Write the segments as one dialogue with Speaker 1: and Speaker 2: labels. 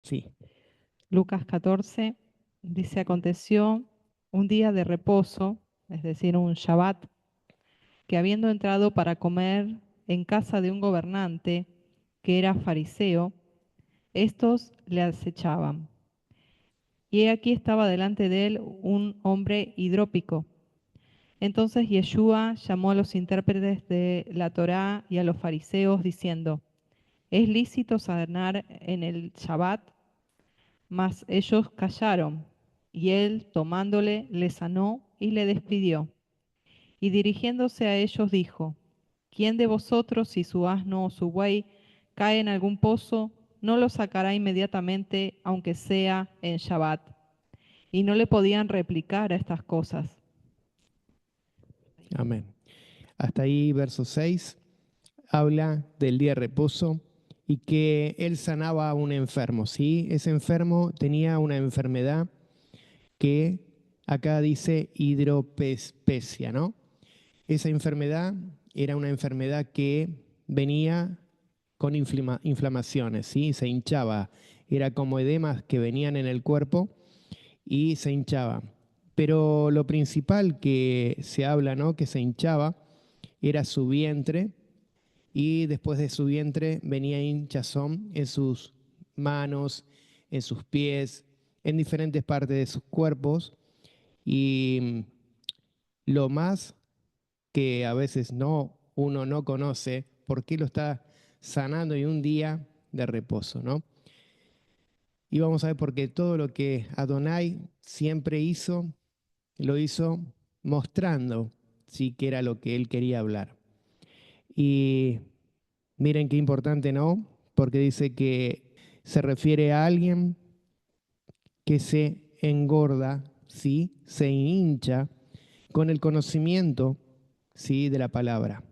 Speaker 1: Sí.
Speaker 2: Lucas 14 dice, aconteció un día de reposo, es decir, un Shabbat, que habiendo entrado para comer en casa de un gobernante que era fariseo, estos le acechaban. Y he aquí estaba delante de él un hombre hidrópico. Entonces Yeshua llamó a los intérpretes de la Torá y a los fariseos, diciendo, ¿es lícito sanar en el Shabbat? Mas ellos callaron, y él, tomándole, le sanó y le despidió. Y dirigiéndose a ellos dijo, ¿quién de vosotros, si su asno o su buey cae en algún pozo, no lo sacará inmediatamente, aunque sea en Shabbat? Y no le podían replicar a estas cosas.
Speaker 1: Amén. Hasta ahí, verso 6, habla del día de reposo y que él sanaba a un enfermo, ¿sí? Ese enfermo tenía una enfermedad que acá dice hidropespecia, ¿no? Esa enfermedad era una enfermedad que venía con inflamaciones, ¿sí? Se hinchaba, era como edemas que venían en el cuerpo y se hinchaba. Pero lo principal que se habla, ¿no? Que se hinchaba era su vientre y después de su vientre venía hinchazón en sus manos, en sus pies, en diferentes partes de sus cuerpos y lo más que a veces uno no conoce por qué lo está sanando en un día de reposo, ¿no? Y vamos a ver porque todo lo que Adonai siempre hizo, lo hizo mostrando, sí, que era lo que él quería hablar. Y miren qué importante, ¿no? Porque dice que se refiere a alguien que se engorda, ¿sí? Se hincha con el conocimiento, ¿sí? De la palabra,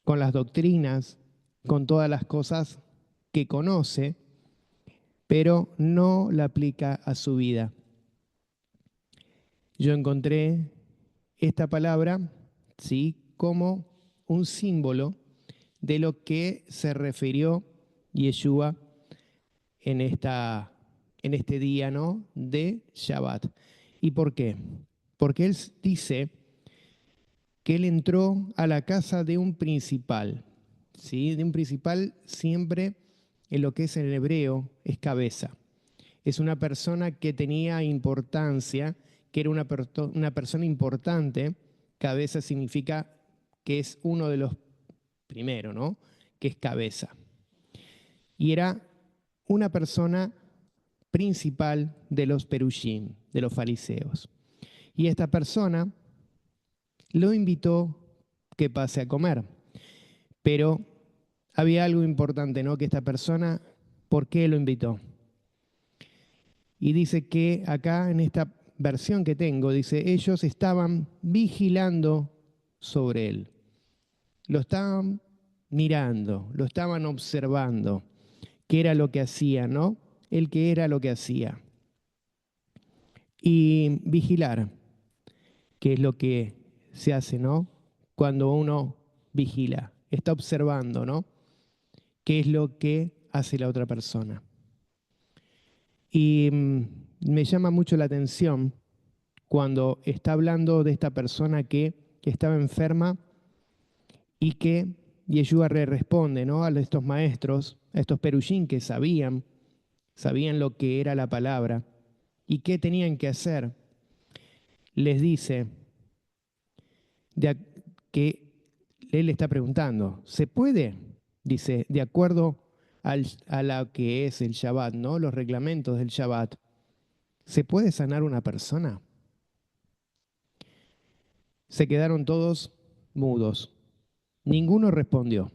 Speaker 1: con las doctrinas, con todas las cosas que conoce, pero no la aplica a su vida. Yo encontré esta palabra, ¿sí? Como un símbolo de lo que se refirió Yeshua en, en este día, ¿no? De Shabbat. ¿Y por qué? Porque él dice que él entró a la casa de un principal, ¿sí? De un principal siempre en lo que es en el hebreo es cabeza. Es una persona que tenía importancia, que era una persona importante. Cabeza significa que es uno de los primeros, ¿no? Que es cabeza. Y era una persona principal de los perushim, de los fariseos. Y esta persona lo invitó que pase a comer. Pero había algo importante, ¿no? Que esta persona, ¿por qué lo invitó? Y dice que acá en esta versión que tengo, dice, ellos estaban vigilando sobre él. Lo estaban mirando, lo estaban observando, qué era lo que hacía, ¿no? El que era lo que hacía. Y vigilar, que es lo que se hace, ¿no? Cuando uno vigila, está observando, ¿no? ¿Qué es lo que hace la otra persona? Y me llama mucho la atención cuando está hablando de esta persona que estaba enferma y que Yeshua responde, ¿no? A estos maestros, a estos perushim que sabían lo que era la palabra y qué tenían que hacer. Les dice de, que él está preguntando, ¿se puede? Dice, de acuerdo a lo que es el Shabbat, ¿no? Los reglamentos del Shabbat, ¿se puede sanar una persona? Se quedaron todos mudos. Ninguno respondió.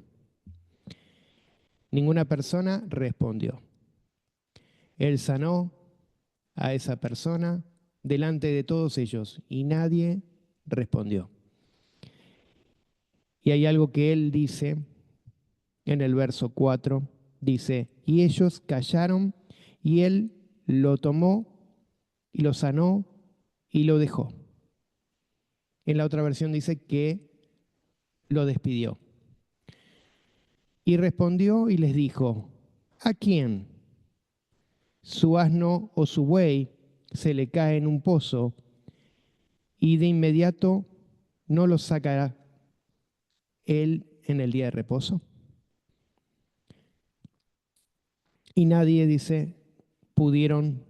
Speaker 1: Ninguna persona respondió. Él sanó a esa persona delante de todos ellos y nadie respondió. Y hay algo que él dice en el verso 4, dice, y ellos callaron y él lo tomó y lo sanó y lo dejó. En la otra versión dice que lo despidió. Y respondió y les dijo, ¿a quién? su asno o su buey se le cae en un pozo y de inmediato no lo sacará él en el día de reposo. Y nadie, dice, pudieron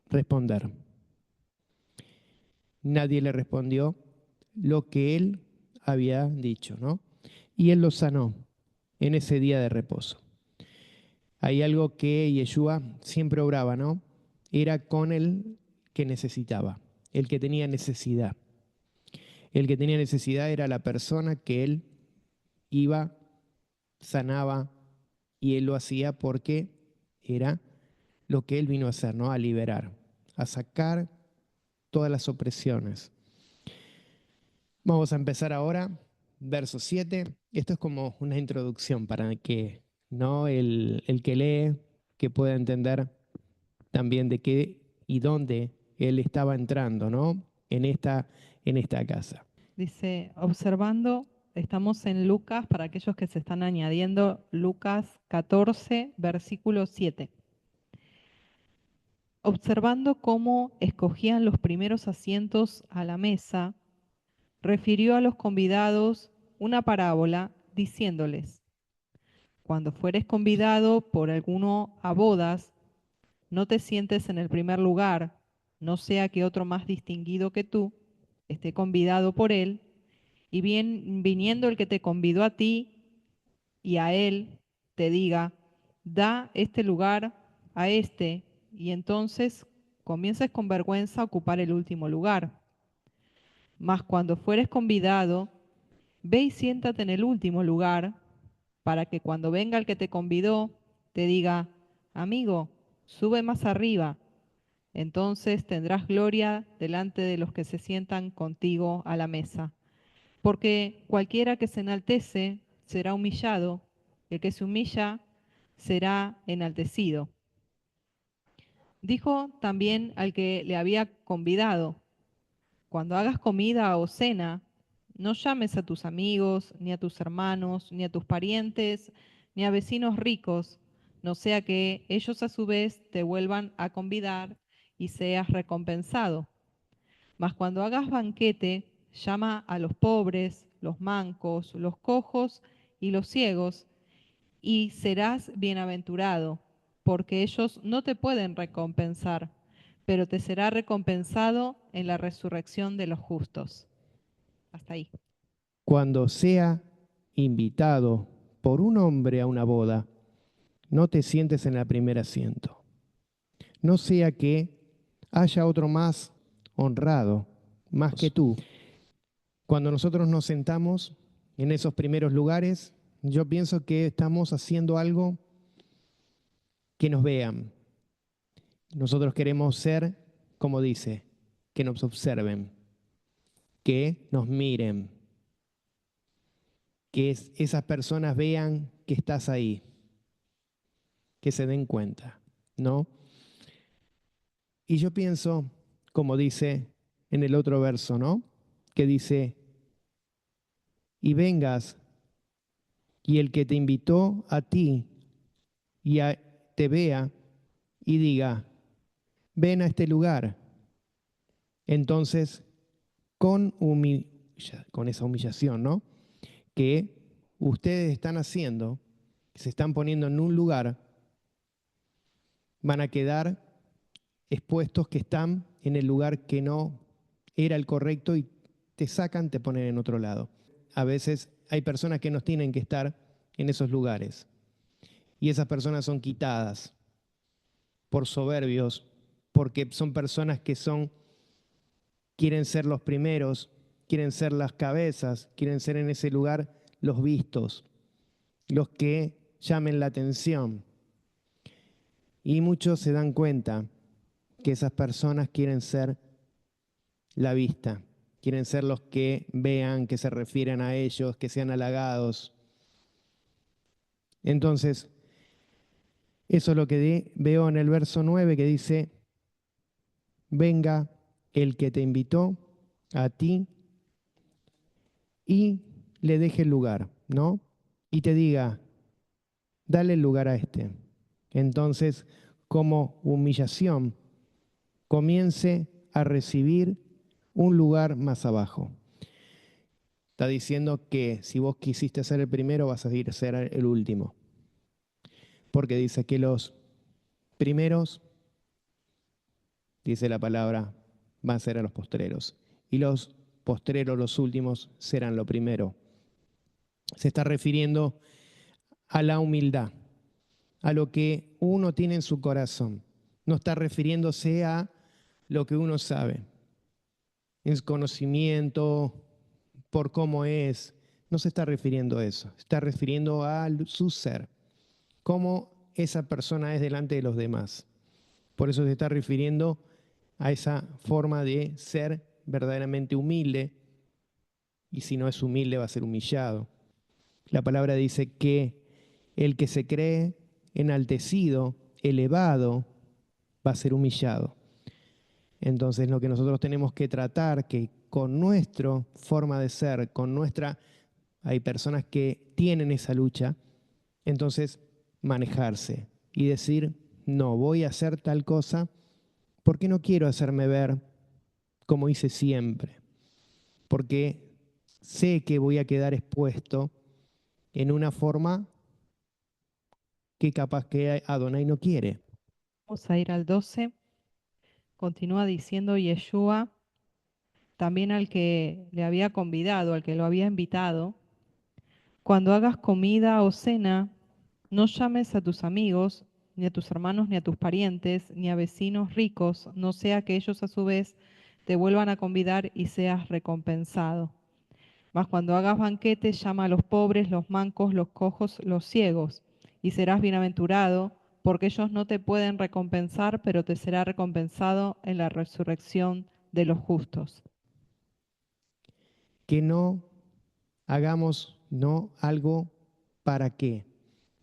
Speaker 1: responder. Nadie le respondió lo que él había dicho, ¿no? Y él lo sanó en ese día de reposo. Hay algo que Yeshua siempre obraba, ¿no? Era con el que necesitaba, el que tenía necesidad. El que tenía necesidad era la persona que él iba, sanaba, y él lo hacía porque era lo que él vino a hacer, ¿no? A liberar, a sacar todas las opresiones. Vamos a empezar ahora, verso 7. Esto es como una introducción para que, ¿no? el que lee, que pueda entender también de qué y dónde él estaba entrando, ¿no? En esta casa.
Speaker 2: Dice, observando, estamos en Lucas, para aquellos que se están añadiendo, Lucas 14, versículo 7. Observando cómo escogían los primeros asientos a la mesa, refirió a los convidados una parábola diciéndoles, cuando fueres convidado por alguno a bodas, no te sientes en el primer lugar, no sea que otro más distinguido que tú esté convidado por él, y bien viniendo el que te convidó a ti y a él, te diga, da este lugar a este, y entonces comiences con vergüenza a ocupar el último lugar. Mas cuando fueres convidado, ve y siéntate en el último lugar, para que cuando venga el que te convidó, te diga, amigo, sube más arriba. Entonces tendrás gloria delante de los que se sientan contigo a la mesa. Porque cualquiera que se enaltece será humillado, el que se humilla será enaltecido. Dijo también al que le había convidado, cuando hagas comida o cena, no llames a tus amigos, ni a tus hermanos, ni a tus parientes, ni a vecinos ricos, no sea que ellos a su vez te vuelvan a convidar y seas recompensado. Mas cuando hagas banquete, llama a los pobres, los mancos, los cojos y los ciegos, y serás bienaventurado, porque ellos no te pueden recompensar, pero te será recompensado en la resurrección de los justos. Hasta ahí.
Speaker 1: Cuando sea invitado por un hombre a una boda, no te sientes en el primer asiento. No sea que haya otro más honrado, más que tú. Cuando nosotros nos sentamos en esos primeros lugares, yo pienso que estamos haciendo algo que nos vean. Nosotros queremos ser, como dice, que nos observen, que nos miren, que esas personas vean que estás ahí, que se den cuenta, ¿no? Y yo pienso, como dice en el otro verso, ¿no? Que dice, y vengas, y el que te invitó a ti te vea y diga, ven a este lugar. Entonces, con esa humillación, ¿no? Que ustedes están haciendo, se están poniendo en un lugar, van a quedar expuestos que están en el lugar que no era el correcto y te sacan, te ponen en otro lado. A veces hay personas que no tienen que estar en esos lugares y esas personas son quitadas por soberbios, porque son personas que quieren ser los primeros, quieren ser las cabezas, quieren ser en ese lugar los vistos, los que llamen la atención. Y muchos se dan cuenta que esas personas quieren ser la vista, quieren ser los que vean, que se refieren a ellos, que sean halagados. Entonces, eso es lo que veo en el verso 9 que dice, venga el que te invitó a ti y le deje el lugar, ¿no? Y te diga, dale el lugar a este. Entonces, como humillación, comience a recibir un lugar más abajo. Está diciendo que si vos quisiste ser el primero, vas a ir a ser el último. Porque dice que los primeros, dice la palabra, van a ser a los postreros. Y los postreros, los últimos, serán lo primero. Se está refiriendo a la humildad, a lo que uno tiene en su corazón. No está refiriéndose a lo que uno sabe, en su conocimiento, por cómo es. No se está refiriendo a eso, se está refiriendo a su ser, cómo esa persona es delante de los demás. Por eso se está refiriendo a esa forma de ser verdaderamente humilde, y si no es humilde va a ser humillado. La palabra dice que el que se cree enaltecido, elevado, va a ser humillado. Entonces lo que nosotros tenemos que tratar, que con nuestra forma de ser, con nuestra, hay personas que tienen esa lucha, entonces manejarse y decir, no, voy a hacer tal cosa porque no quiero hacerme ver como hice siempre, porque sé que voy a quedar expuesto en una forma que capaz que Adonai no quiere.
Speaker 2: Vamos a ir al 12. Continúa diciendo Yeshua, también al que le había convidado, al que lo había invitado: cuando hagas comida o cena, no llames a tus amigos, ni a tus hermanos, ni a tus parientes, ni a vecinos ricos, no sea que ellos a su vez te vuelvan a convidar y seas recompensado. Mas cuando hagas banquete, llama a los pobres, los mancos, los cojos, los ciegos, y serás bienaventurado, porque ellos no te pueden recompensar, pero te será recompensado en la resurrección de los justos.
Speaker 1: Que no hagamos no algo para qué,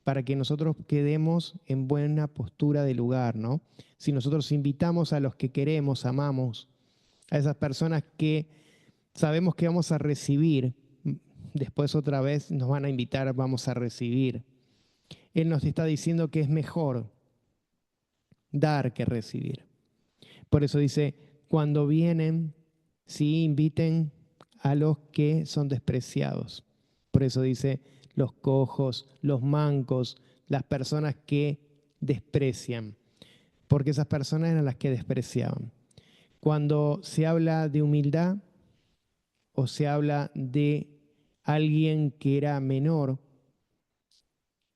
Speaker 1: para que nosotros quedemos en buena postura de lugar, ¿no? Si nosotros invitamos a los que queremos, amamos, a esas personas que sabemos que vamos a recibir, después otra vez nos van a invitar, vamos a recibir. Él nos está diciendo que es mejor dar que recibir. Por eso dice, cuando vienen, sí, inviten a los que son despreciados. Por eso dice, los cojos, los mancos, las personas que desprecian, porque esas personas eran las que despreciaban. Cuando se habla de humildad o se habla de alguien que era menor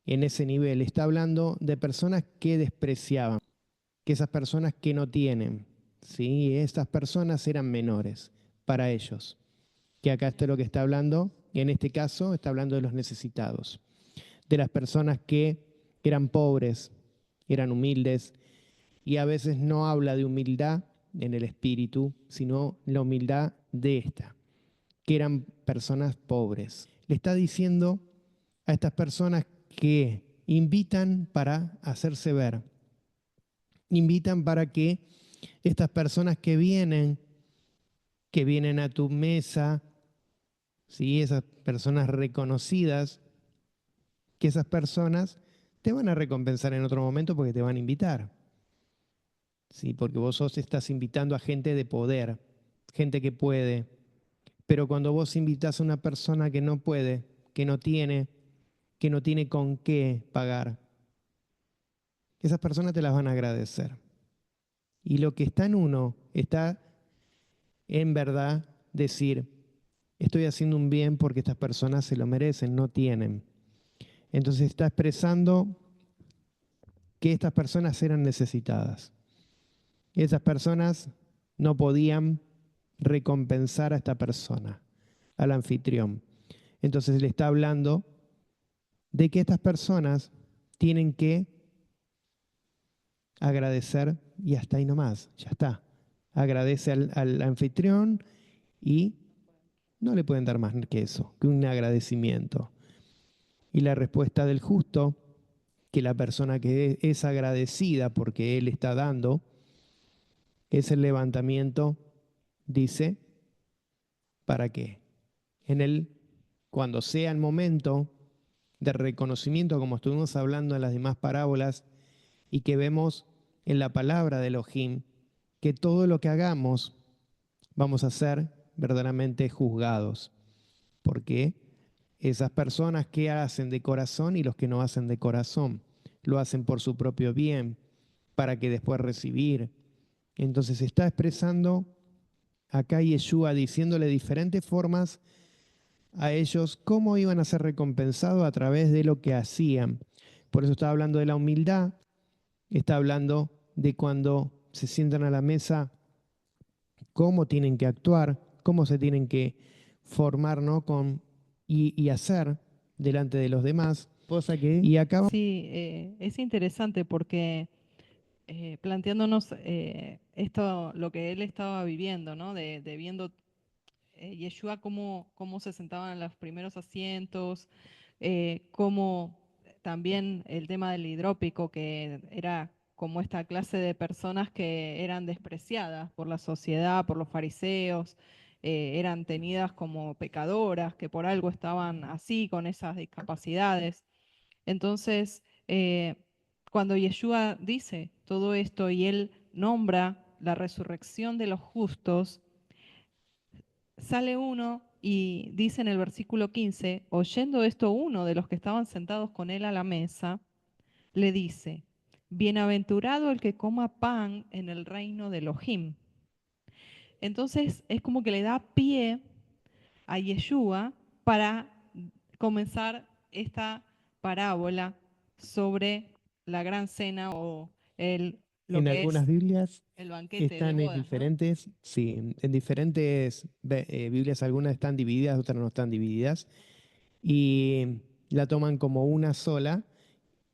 Speaker 1: en ese nivel, está hablando de personas que despreciaban, que esas personas que no tienen, ¿sí? Estas personas eran menores para ellos. Que acá esto es lo que está hablando, en este caso está hablando de los necesitados, de las personas que eran pobres, eran humildes, y a veces no habla de humildad en el espíritu, sino la humildad de esta, que eran personas pobres. Le está diciendo a estas personas que invitan para hacerse ver, invitan para que estas personas que vienen a tu mesa, ¿sí? Esas personas reconocidas, que esas personas te van a recompensar en otro momento porque te van a invitar. ¿Sí? Porque vos estás invitando a gente de poder, gente que puede. Pero cuando vos invitas a una persona que no puede, que no tiene con qué pagar, esas personas te las van a agradecer. Y lo que está en uno está en verdad decir, estoy haciendo un bien porque estas personas se lo merecen, no tienen. Entonces está expresando que estas personas eran necesitadas. Esas personas no podían recompensar a esta persona, al anfitrión. Entonces le está hablando de que estas personas tienen que agradecer y hasta ahí nomás, ya está. Agradece al anfitrión y no le pueden dar más que eso, que un agradecimiento. Y la respuesta del justo, que la persona que es agradecida porque él está dando, es el levantamiento, dice, ¿para qué? Cuando sea el momento de reconocimiento, como estuvimos hablando en las demás parábolas, y que vemos en la palabra de Elohim, que todo lo que hagamos vamos a ser verdaderamente juzgados. Porque esas personas que hacen de corazón y los que no hacen de corazón, lo hacen por su propio bien, para que después recibir. Entonces está expresando acá Yeshua diciéndole diferentes formas a ellos cómo iban a ser recompensados a través de lo que hacían. Por eso está hablando de la humildad, está hablando de cuando se sientan a la mesa, cómo tienen que actuar, cómo se tienen que formar, ¿no? y hacer delante de los demás. Cosa que, y acá
Speaker 2: Sí, es interesante porque planteándonos esto, lo que él estaba viviendo, ¿no? De viendo Yeshua cómo se sentaban en los primeros asientos, cómo también el tema del hidrópico, que era como esta clase de personas que eran despreciadas por la sociedad, por los fariseos, eran tenidas como pecadoras, que por algo estaban así, con esas discapacidades. Entonces, cuando Yeshua dice todo esto y él nombra la resurrección de los justos, sale uno y dice en el versículo 15, oyendo esto uno de los que estaban sentados con él a la mesa, le dice, bienaventurado el que coma pan en el reino de Elohim. Entonces es como que le da pie a Yeshua para comenzar esta parábola sobre la gran cena o lo
Speaker 1: en
Speaker 2: que
Speaker 1: algunas
Speaker 2: es
Speaker 1: Biblias
Speaker 2: el banquete de
Speaker 1: están en
Speaker 2: bodas, ¿no?
Speaker 1: diferentes, sí, en diferentes Biblias algunas están divididas, otras no están divididas, y la toman como una sola,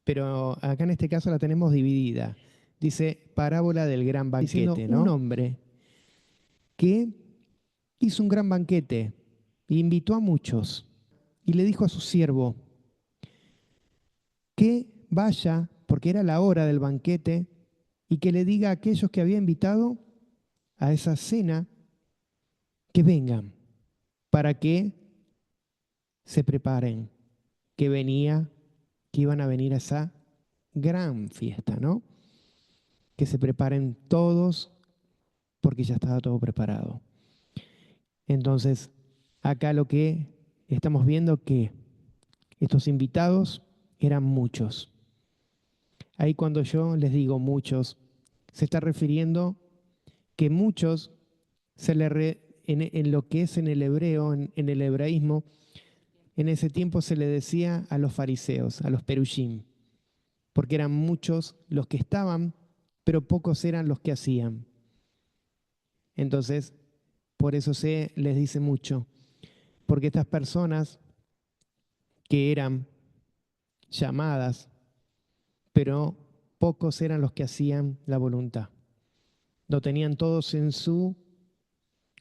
Speaker 1: pero acá en este caso la tenemos dividida. Dice parábola del gran banquete, diciendo ¿no? Un hombre que hizo un gran banquete e invitó a muchos y le dijo a su siervo que vaya, porque era la hora del banquete, y que le diga a aquellos que había invitado a esa cena que vengan para que se preparen, que venía, que iban a venir a esa gran fiesta, ¿no? Que se preparen todos porque ya estaba todo preparado. Entonces, acá lo que estamos viendo que estos invitados eran muchos. Ahí cuando yo les digo muchos, se está refiriendo que muchos en lo que es en el hebreo, en el hebraísmo, en ese tiempo se le decía a los fariseos, a los perushim, porque eran muchos los que estaban, pero pocos eran los que hacían. Entonces, por eso se les dice mucho, porque estas personas que eran llamadas, pero pocos eran los que hacían la voluntad. Lo tenían todos en su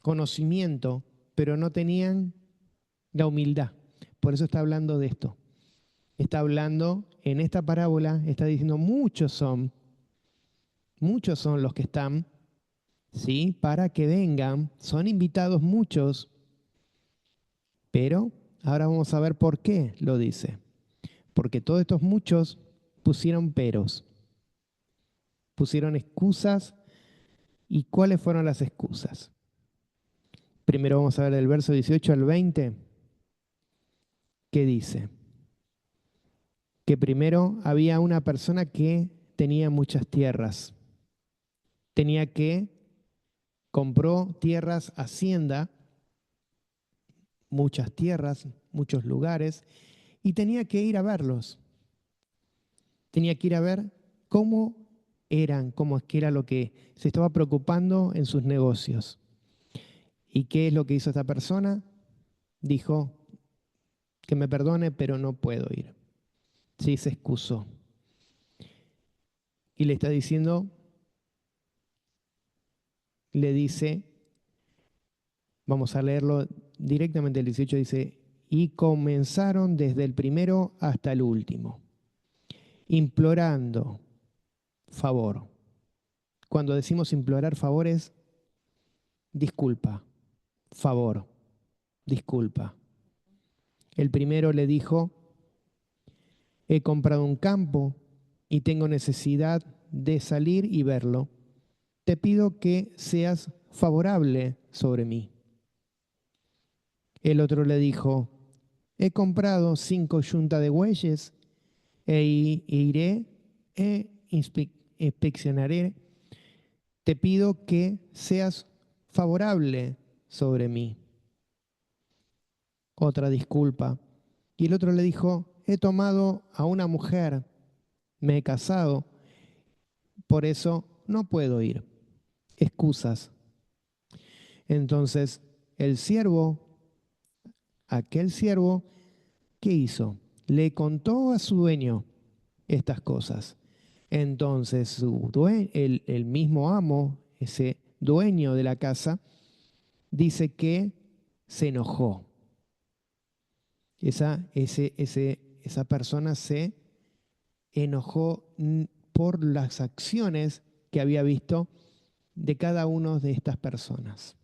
Speaker 1: conocimiento, pero no tenían la humildad. Por eso está hablando de esto. Está hablando, en esta parábola, está diciendo muchos son los que están, ¿sí? Para que vengan, son invitados muchos, pero ahora vamos a ver por qué lo dice. Porque todos estos muchos pusieron peros, pusieron excusas. ¿Y cuáles fueron las excusas? Primero vamos a ver del verso 18 al 20, que dice que primero había una persona que tenía muchas tierras, compró tierras, hacienda, muchas tierras, muchos lugares, y tenía que ir a verlos. Tenía que ir a ver cómo eran, cómo es que era lo que se estaba preocupando en sus negocios. ¿Y qué es lo que hizo esta persona? Dijo, que me perdone, pero no puedo ir. Sí, se excusó. Y le está diciendo, le dice, vamos a leerlo directamente el 18, dice, y comenzaron desde el primero hasta el último, implorando favor. Cuando decimos implorar favores, disculpa, favor, disculpa. El primero le dijo, he comprado un campo y tengo necesidad de salir y verlo. Te pido que seas favorable sobre mí. El otro le dijo, he comprado 5 yuntas de bueyes iré e inspeccionaré. Te pido que seas favorable sobre mí. Otra disculpa. Y el otro le dijo, he tomado a una mujer, me he casado, por eso no puedo ir. Excusas. Entonces, el siervo, aquel siervo, ¿qué hizo? Le contó a su dueño estas cosas. Entonces, el mismo amo, ese dueño de la casa, dice que se enojó. Esa persona se enojó por las acciones que había visto de cada una de estas personas.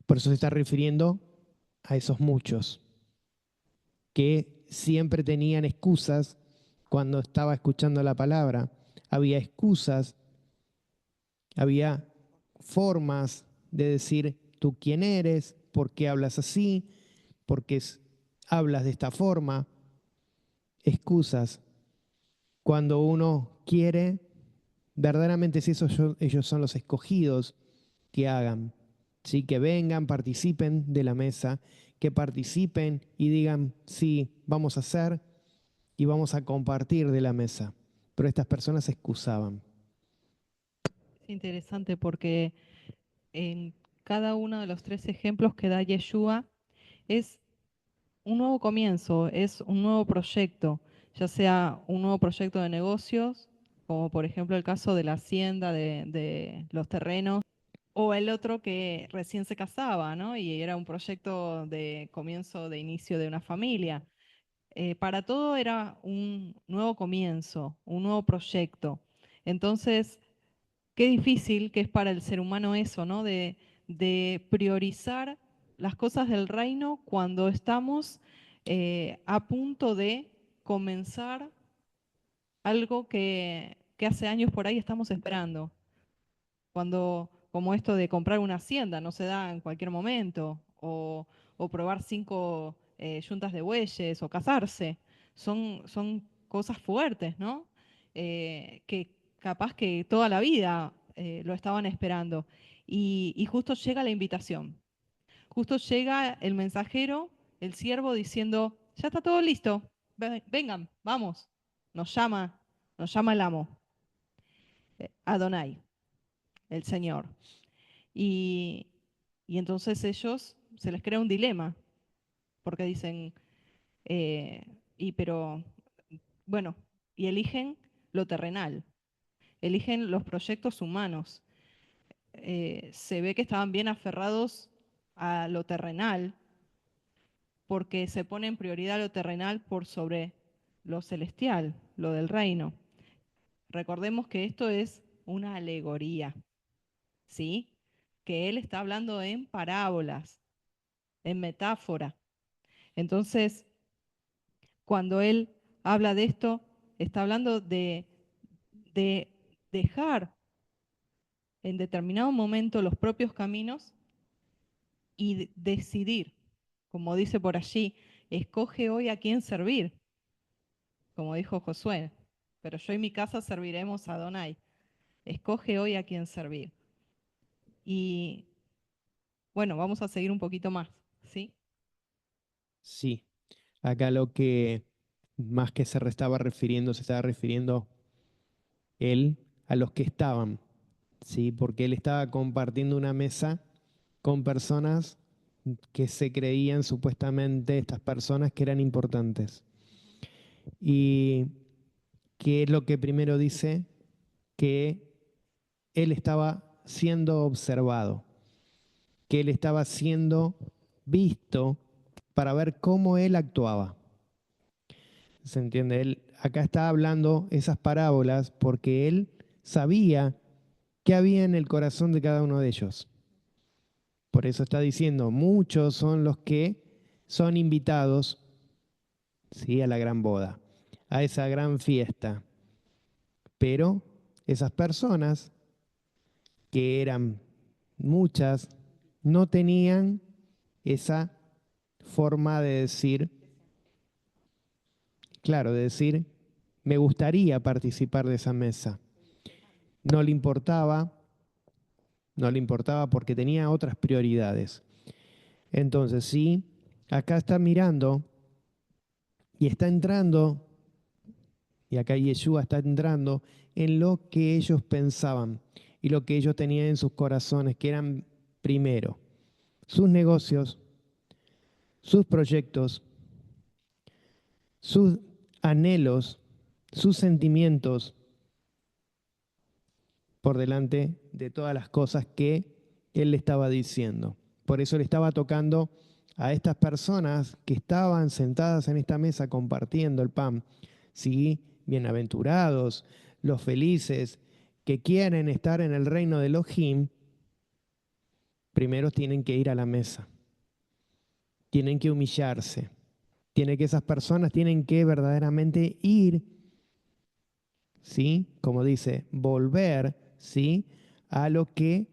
Speaker 1: Por eso se está refiriendo a esos muchos que siempre tenían excusas cuando estaba escuchando la palabra. Había excusas, había formas de decir tú quién eres, por qué hablas así, por qué hablas de esta forma. Excusas. Cuando uno quiere, verdaderamente si ellos son los escogidos, que hagan, ¿sí? Que vengan, participen de la mesa, que participen y digan, sí, vamos a hacer y vamos a compartir de la mesa. Pero estas personas se excusaban.
Speaker 2: Es interesante porque en cada uno de los 3 ejemplos que da Yeshua es un nuevo comienzo, es un nuevo proyecto, ya sea un nuevo proyecto de negocios, como por ejemplo el caso de la hacienda, de los terrenos, o el otro que recién se casaba, ¿no? Y era un proyecto de comienzo, de inicio de una familia. Para todo era un nuevo comienzo, un nuevo proyecto. Entonces, qué difícil que es para el ser humano eso, ¿no? De priorizar las cosas del reino cuando estamos a punto de comenzar algo que hace años por ahí estamos esperando. Cuando, como esto de comprar una hacienda, no se da en cualquier momento, o probar 5 yuntas de bueyes, o casarse. Son cosas fuertes, ¿no? Que capaz que toda la vida lo estaban esperando. Y justo llega la invitación. Justo llega el mensajero, el siervo, diciendo, ya está todo listo, vengan, vamos. Nos llama el amo, Adonai, el Señor. Y, y entonces ellos se les crea un dilema, porque dicen, pero, bueno, y eligen lo terrenal, eligen los proyectos humanos. Se ve que estaban bien aferrados a lo terrenal, porque se pone en prioridad lo terrenal por sobre lo celestial, lo del reino. Recordemos que esto es una alegoría, ¿sí? Que él está hablando en parábolas, en metáfora. Entonces, cuando él habla de esto, está hablando de dejar en determinado momento los propios caminos y decidir, como dice por allí, escoge hoy a quién servir, como dijo Josué, pero yo y mi casa serviremos a Adonai. Escoge hoy a quién servir. Y bueno, vamos a seguir un poquito más, ¿sí?
Speaker 1: Sí, acá lo que más que se estaba refiriendo, se estaba refiriendo él a los que estaban, ¿sí? Porque él estaba compartiendo una mesa con personas que se creían supuestamente estas personas que eran importantes. Y que es lo que primero dice, que él estaba siendo observado, que él estaba siendo visto para ver cómo él actuaba. ¿Se entiende? Él acá está hablando esas parábolas porque él sabía qué había en el corazón de cada uno de ellos. Por eso está diciendo, muchos son los que son invitados, ¿sí? A la gran boda, a esa gran fiesta. Pero esas personas, que eran muchas, no tenían esa forma de decir, claro, de decir, me gustaría participar de esa mesa. No le importaba, no le importaba porque tenía otras prioridades. Entonces, sí, acá está mirando y está entrando, y acá Yeshua está entrando en lo que ellos pensaban y lo que ellos tenían en sus corazones, que eran primero sus negocios, sus proyectos, sus anhelos, sus sentimientos, por delante de todas las cosas que él le estaba diciendo. Por eso le estaba tocando a estas personas que estaban sentadas en esta mesa compartiendo el pan. Sí, bienaventurados, los felices que quieren estar en el reino de Elohim, primero tienen que ir a la mesa, tienen que humillarse, esas personas tienen que verdaderamente ir, ¿sí? Como dice, volver, ¿sí? A lo que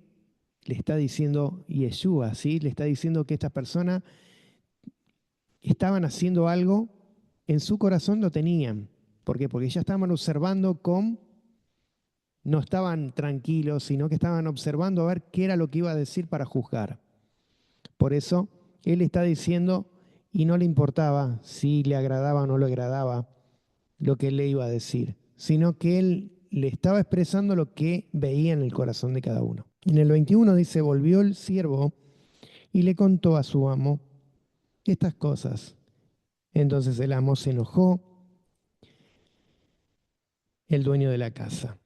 Speaker 1: le está diciendo Yeshua, ¿sí? Le está diciendo que estas personas estaban haciendo algo, en su corazón lo tenían. ¿Por qué? Porque ya estaban observando no estaban tranquilos, sino que estaban observando a ver qué era lo que iba a decir para juzgar. Por eso, él está diciendo, y no le importaba si le agradaba o no le agradaba lo que él le iba a decir, sino que él le estaba expresando lo que veía en el corazón de cada uno. En el 21 dice, volvió el siervo y le contó a su amo estas cosas. Entonces el amo se enojó, el dueño de la casa,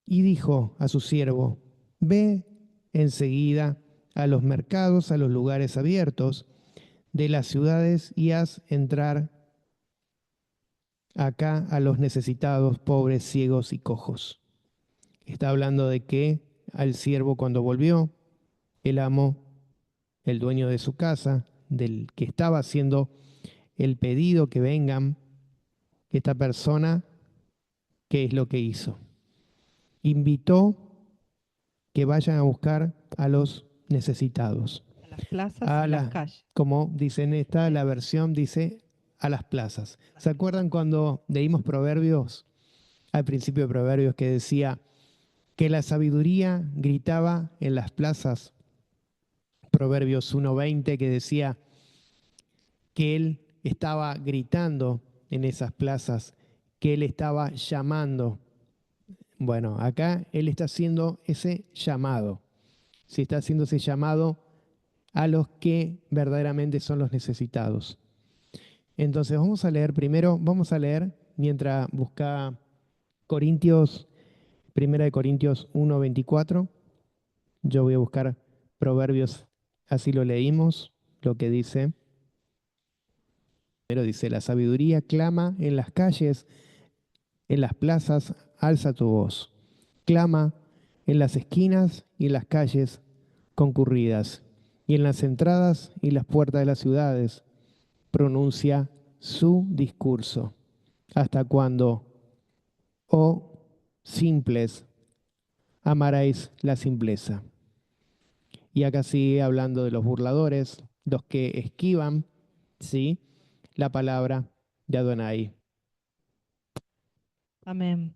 Speaker 1: y dijo a su siervo, ve enseguida a los mercados, a los lugares abiertos de las ciudades y haz entrar acá a los necesitados, pobres, ciegos y cojos. Está hablando de que al siervo cuando volvió, el amo, el dueño de su casa, del que estaba haciendo el pedido que vengan, esta persona, ¿qué es lo que hizo? Invitó que vayan a buscar a los necesitados.
Speaker 2: A las plazas y las calles.
Speaker 1: Como dice en esta, la versión dice a las plazas. ¿Se acuerdan cuando leímos Proverbios, al principio de Proverbios, que decía que la sabiduría gritaba en las plazas? Proverbios 1:20, que decía que él estaba gritando en esas plazas, que él estaba llamando. Bueno, acá él está haciendo ese llamado. Sí, está haciendo ese llamado a los que verdaderamente son los necesitados. Entonces vamos a leer primero, vamos a leer mientras busca Corintios, Primera de Corintios 1:24. Yo voy a buscar Proverbios, así lo leímos, lo que dice. Pero dice, la sabiduría clama en las calles, en las plazas, alza tu voz. Clama en las esquinas y en las calles concurridas, y en las entradas y las puertas de las ciudades, pronuncia su discurso. ¿Hasta cuándo, oh simples, amaréis la simpleza? Y acá sigue hablando de los burladores, los que esquivan, ¿sí?, la palabra de Adonai.
Speaker 2: Amén.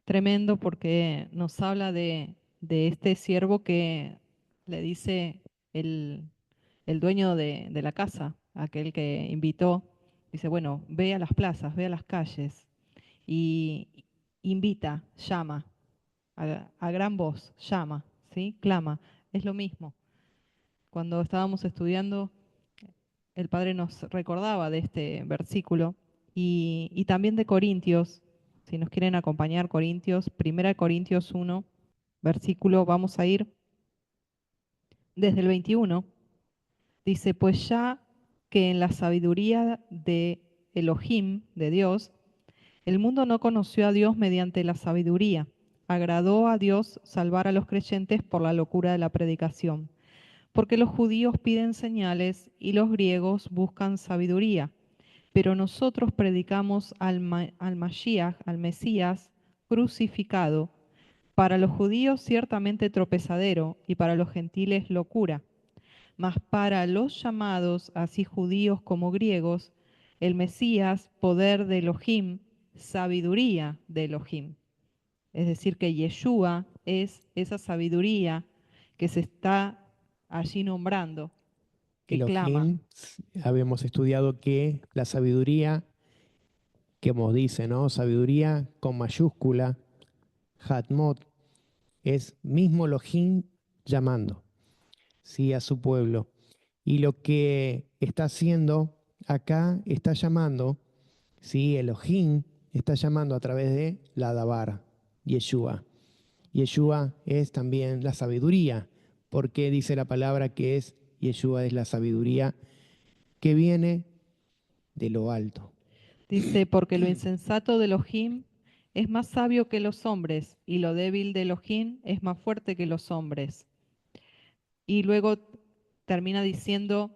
Speaker 2: Tremendo porque nos habla de este siervo que le dice el, el dueño de la casa, aquel que invitó, dice, bueno, ve a las plazas, ve a las calles y invita, llama, a gran voz, llama, ¿sí? Clama. Es lo mismo. Cuando estábamos estudiando, el padre nos recordaba de este versículo y también de Corintios. Si nos quieren acompañar, Corintios, 1 Corintios 1, versículo, vamos a ir desde el 21. Dice, pues ya que en la sabiduría de Elohim, de Dios, el mundo no conoció a Dios mediante la sabiduría. Agradó a Dios salvar a los creyentes por la locura de la predicación. Porque los judíos piden señales y los griegos buscan sabiduría. Pero nosotros predicamos al Mashiach, al Mesías, crucificado, para los judíos ciertamente tropezadero y para los gentiles locura, mas para los llamados, así judíos como griegos, el Mesías, poder de Elohim, sabiduría de Elohim. Es decir, que Yeshua es esa sabiduría que se está allí nombrando, que clama.
Speaker 1: Elohim, habíamos estudiado que la sabiduría, que como dice, ¿no? Sabiduría con mayúscula, Hatmot, es mismo Elohim llamando, ¿sí? A su pueblo. Y lo que está haciendo acá, está llamando, ¿sí? Elohim está llamando a través de la Dabar, Yeshua. Yeshua es también la sabiduría, porque dice la palabra que es Yeshua es la sabiduría que viene de lo alto.
Speaker 2: Dice, porque lo insensato de Elohim es más sabio que los hombres, y lo débil de Elohim es más fuerte que los hombres. Y luego termina diciendo,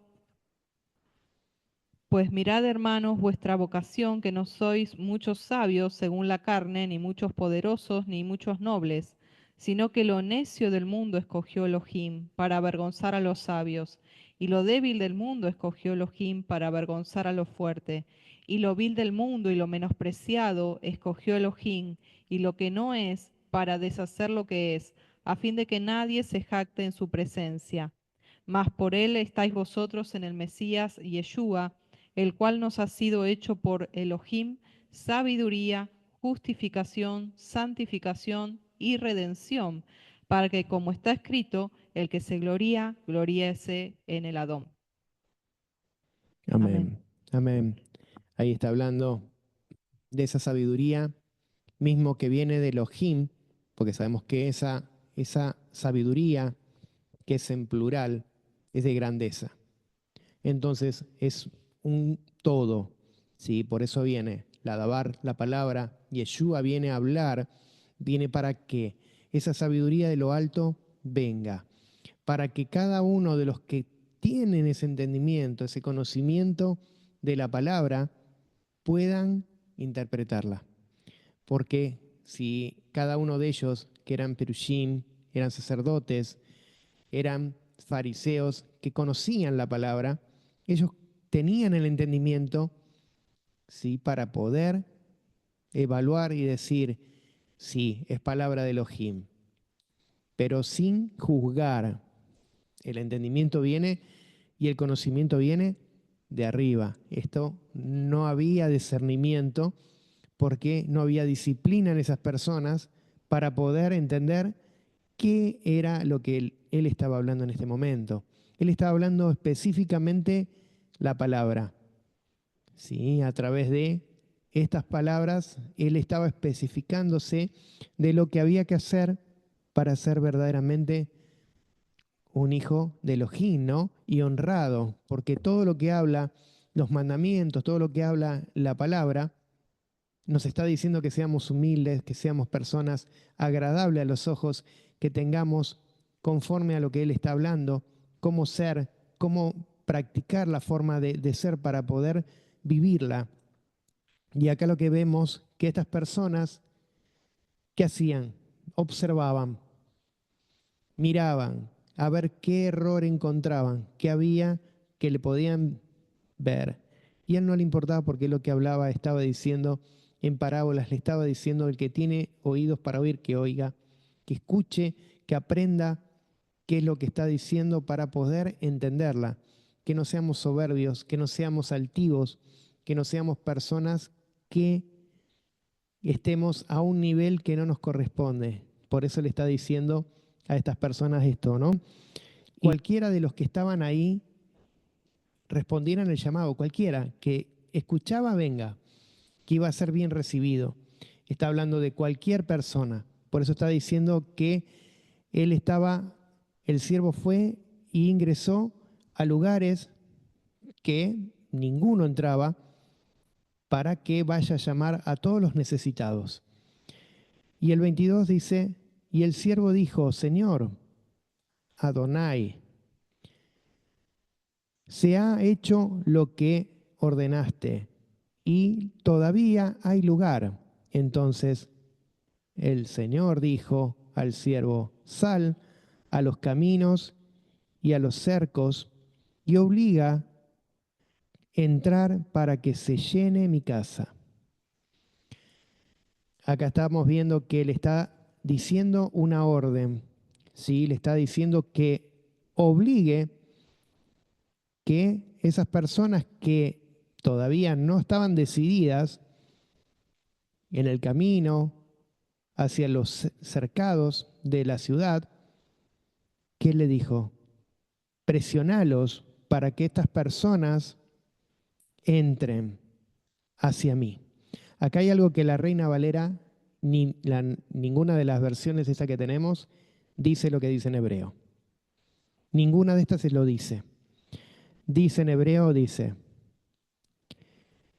Speaker 2: pues mirad, hermanos, vuestra vocación, que no sois muchos sabios según la carne, ni muchos poderosos, ni muchos nobles, sino que lo necio del mundo escogió Elohim para avergonzar a los sabios, y lo débil del mundo escogió Elohim para avergonzar a lo fuerte, y lo vil del mundo y lo menospreciado escogió Elohim, y lo que no es, para deshacer lo que es, a fin de que nadie se jacte en su presencia. Mas por él estáis vosotros en el Mesías Yeshua, el cual nos ha sido hecho por Elohim sabiduría, justificación, santificación y redención, para que, como está escrito, el que se gloría, gloríese en el Adón. Amén.
Speaker 1: Amén. Amén. Ahí está hablando de esa sabiduría mismo que viene de Elohim, porque sabemos que esa sabiduría, que es en plural, es de grandeza. Entonces es un todo, ¿sí? Por eso viene la Dabar, la palabra, Yeshua viene a hablar, viene para que esa sabiduría de lo alto venga, para que cada uno de los que tienen ese entendimiento, ese conocimiento de la palabra, puedan interpretarla. Porque si cada uno de ellos, que eran perushim, eran sacerdotes, eran fariseos que conocían la palabra, ellos tenían el entendimiento, ¿sí? Para poder evaluar y decir, sí, es palabra de Elohim, pero sin juzgar. El entendimiento viene y el conocimiento viene de arriba. Esto no había discernimiento porque no había disciplina en esas personas para poder entender qué era lo que él estaba hablando en este momento. Él estaba hablando específicamente la palabra. ¿Sí? A través de estas palabras, él estaba especificándose de lo que había que hacer para ser verdaderamente un hijo de Elohim, ¿no? Y honrado, porque todo lo que habla, los mandamientos, todo lo que habla la palabra, nos está diciendo que seamos humildes, que seamos personas agradables a los ojos, que tengamos conforme a lo que Él está hablando, cómo ser, cómo practicar la forma de ser para poder vivirla. Y acá lo que vemos, que estas personas, ¿qué hacían? Observaban, miraban a ver qué error encontraban, qué había que le podían ver. Y a él no le importaba porque lo que hablaba estaba diciendo en parábolas, le estaba diciendo el que tiene oídos para oír, que oiga, que escuche, que aprenda qué es lo que está diciendo para poder entenderla. Que no seamos soberbios, que no seamos altivos, que no seamos personas que estemos a un nivel que no nos corresponde. Por eso le está diciendo a estas personas esto, ¿no? Cualquiera de los que estaban ahí respondieran el llamado, cualquiera que escuchaba, venga, que iba a ser bien recibido. Está hablando de cualquier persona. Por eso está diciendo que él estaba, el siervo fue e ingresó a lugares que ninguno entraba para que vaya a llamar a todos los necesitados. Y el 22 dice, y el siervo dijo, Señor, Adonai, se ha hecho lo que ordenaste y todavía hay lugar. Entonces el Señor dijo al siervo, sal a los caminos y a los cercos y obliga a entrar para que se llene mi casa. Acá estamos viendo que le está diciendo una orden, ¿sí? Le está diciendo que obligue que esas personas que todavía no estaban decididas en el camino hacia los cercados de la ciudad, ¿qué le dijo? Presionalos para que estas personas entren hacia mí. Acá hay algo que la Reina Valera, ninguna de las versiones esta que tenemos, dice lo que dice en hebreo. Ninguna de estas se lo dice. Dice en hebreo, dice,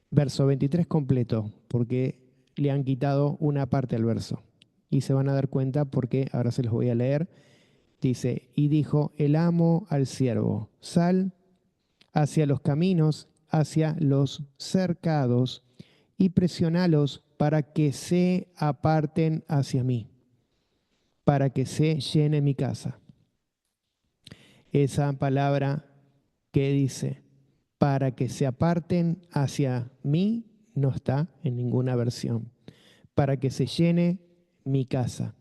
Speaker 1: verso 23 completo, porque le han quitado una parte al verso. Y se van a dar cuenta porque ahora se los voy a leer. Dice, y dijo el amo al siervo, sal hacia los caminos, hacia los cercados, y presionalos para que se aparten hacia mí, para que se llene mi casa. Esa palabra que dice, para que se aparten hacia mí, no está en ninguna versión. Para que se llene mi casa.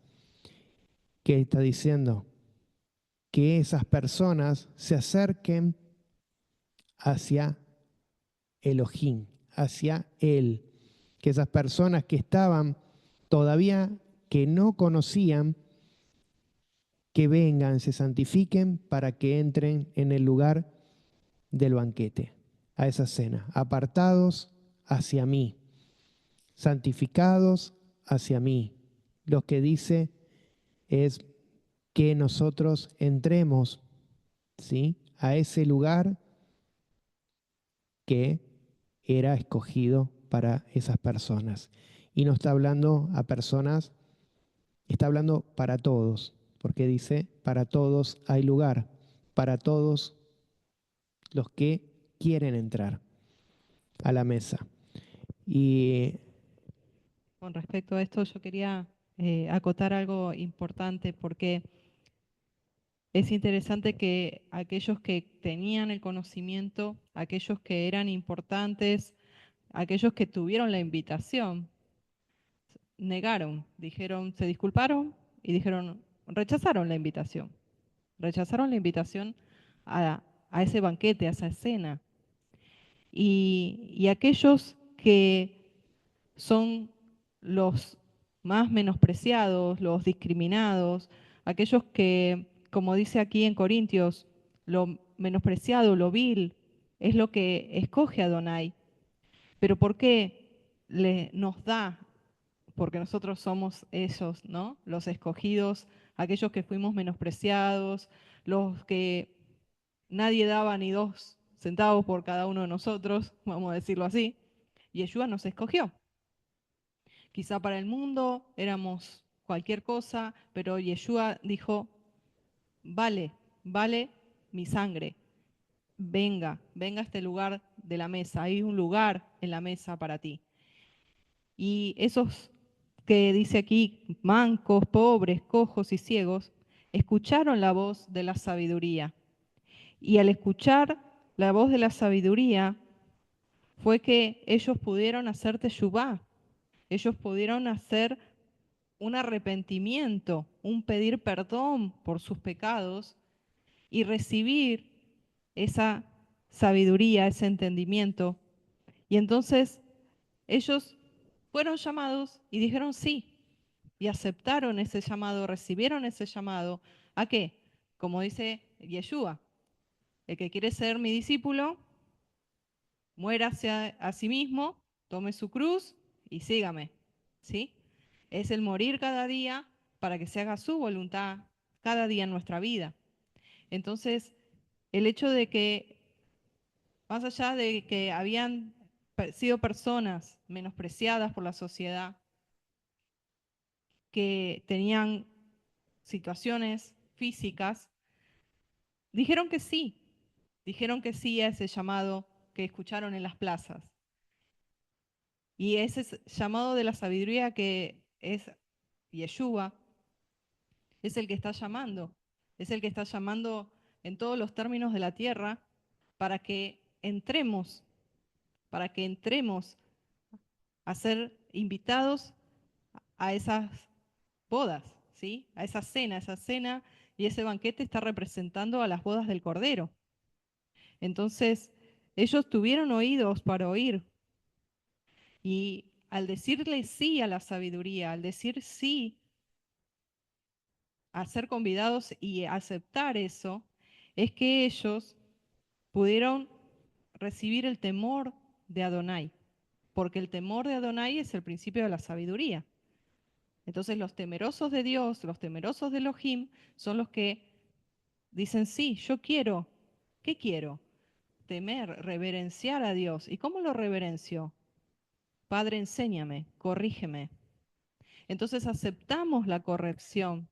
Speaker 1: ¿Qué está diciendo? Que esas personas se acerquen hacia Elohim, hacia Él. Que esas personas que estaban todavía, que no conocían, que vengan, se santifiquen para que entren en el lugar del banquete, a esa cena, apartados hacia mí, santificados hacia mí. Lo que dice es que nosotros entremos, ¿sí?, a ese lugar que era escogido para esas personas. Y no está hablando a personas, está hablando para todos, porque dice, para todos hay lugar, para todos los que quieren entrar a la mesa. Y
Speaker 2: Con respecto a esto, yo quería acotar algo importante porque es interesante que aquellos que tenían el conocimiento, aquellos que eran importantes, aquellos que tuvieron la invitación, negaron, dijeron, se disculparon y dijeron, rechazaron la invitación a ese banquete, a esa cena. Y aquellos que son los más menospreciados, los discriminados, aquellos que, como dice aquí en Corintios, lo menospreciado, lo vil, es lo que escoge Adonai. Pero ¿por qué nos da? Porque nosotros somos esos, ¿no? Los escogidos, aquellos que fuimos menospreciados, los que nadie daba ni 2 centavos por cada uno de nosotros, vamos a decirlo así. Y Yeshua nos escogió. Quizá para el mundo éramos cualquier cosa, pero Yeshua dijo, vale mi sangre. Venga a este lugar de la mesa. Hay un lugar en la mesa para ti. Y esos que dice aquí, mancos, pobres, cojos y ciegos, escucharon la voz de la sabiduría. Y al escuchar la voz de la sabiduría, fue que ellos pudieron hacer teshuvá. Ellos pudieron hacer un arrepentimiento, un pedir perdón por sus pecados y recibir esa sabiduría, ese entendimiento. Y entonces ellos fueron llamados y dijeron sí, y aceptaron ese llamado, recibieron ese llamado. ¿A qué? Como dice Yeshua, el que quiere ser mi discípulo, muérase a sí mismo, tome su cruz y sígame. ¿Sí? Es el morir cada día para que se haga su voluntad cada día en nuestra vida. Entonces, el hecho de que, más allá de que habían sido personas menospreciadas por la sociedad, que tenían situaciones físicas, dijeron que sí a ese llamado que escucharon en las plazas. Y ese llamado de la sabiduría que es Yeshua, es el que está llamando, es el que está llamando en todos los términos de la tierra para que entremos a ser invitados a esas bodas, ¿sí? A esa cena y ese banquete está representando a las bodas del Cordero. Entonces, ellos tuvieron oídos para oír y al decirle sí a la sabiduría, al decir sí a ser convidados y aceptar eso, es que ellos pudieron recibir el temor de Adonai, porque el temor de Adonai es el principio de la sabiduría. Entonces los temerosos de Dios, los temerosos de Elohim, son los que dicen, sí, yo quiero. ¿Qué quiero? Temer, reverenciar a Dios. ¿Y cómo lo reverencio? Padre, enséñame, corrígeme. Entonces aceptamos la corrección.